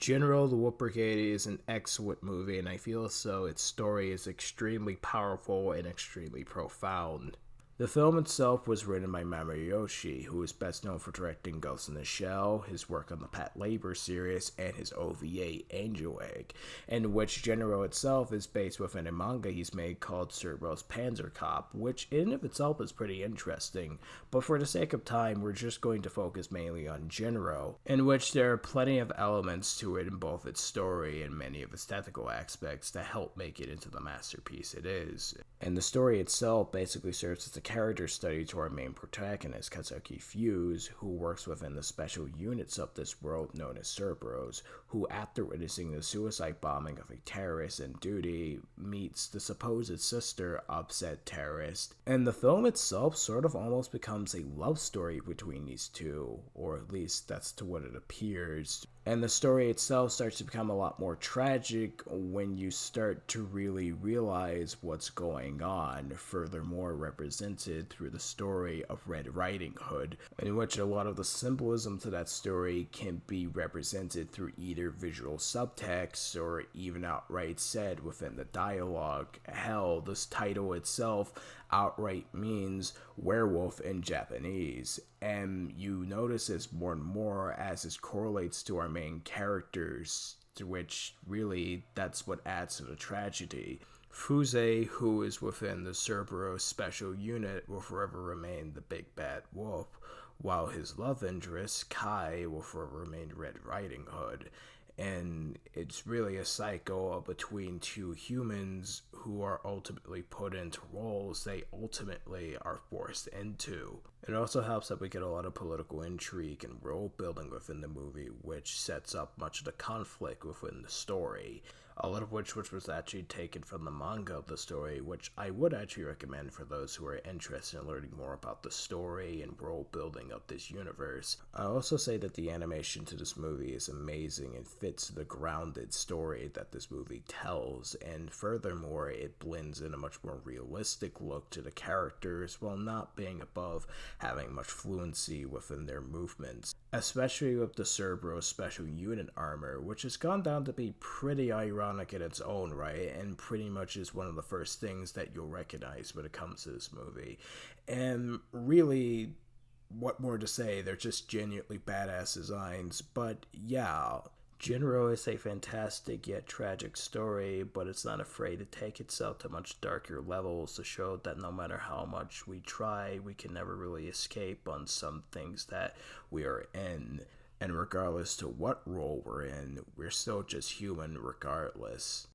Jin-Roh, The Wolf Brigade is an excellent movie, and I feel as though its story is extremely powerful and extremely profound. The film itself was written by Mamoru Oshii, who is best known for directing Ghost in the Shell, his work on the Pat Labor series, and his OVA Angel Egg, in which Jin-Roh itself is based within a manga he's made called Cerebro's Panzer Cop, which in and of itself is pretty interesting, but for the sake of time, we're just going to focus mainly on Jin-Roh, in which there are plenty of elements to it in both its story and many of its technical aspects that help make it into the masterpiece it is. And the story itself basically serves as a character study to our main protagonist, Kazuki Fuse, who works within the special units of this world known as Cerberus, who after witnessing the suicide bombing of a terrorist in duty, meets the supposed sister of said terrorist. And the film itself sort of almost becomes a love story between these two, or at least that's to what it appears. And the story itself starts to become a lot more tragic when you start to really realize what's going on, furthermore represented through the story of Red Riding Hood, in which a lot of the symbolism to that story can be represented through either visual subtext or even outright said within the dialogue. Hell, this title itself outright means werewolf in Japanese, and you notice this more and more as it correlates to our main characters, to which really that's what adds to the tragedy. Fuse, who is within the Cerberus special unit, will forever remain the big bad wolf, while his love interest, Kai, will forever remain Red Riding Hood. And it's really a cycle between two humans who are ultimately put into roles they ultimately are forced into. It also helps that we get a lot of political intrigue and world building within the movie, which sets up much of the conflict within the story. A lot of which was actually taken from the manga of the story, which I would actually recommend for those who are interested in learning more about the story and world building of this universe. I also say that the animation to this movie is amazing and fits the grounded story that this movie tells, and furthermore, it blends in a much more realistic look to the characters while not being above having much fluency within their movements, especially with the Cerberus special unit armor, which has gone down to be pretty ironic in its own right, and pretty much is one of the first things that you'll recognize when it comes to this movie. And really, what more to say? They're just genuinely badass designs. But yeah, Jin-Roh is a fantastic yet tragic story, but it's not afraid to take itself to much darker levels to show that no matter how much we try, we can never really escape on some things that we are in. And regardless to what role we're in, we're still just human regardless.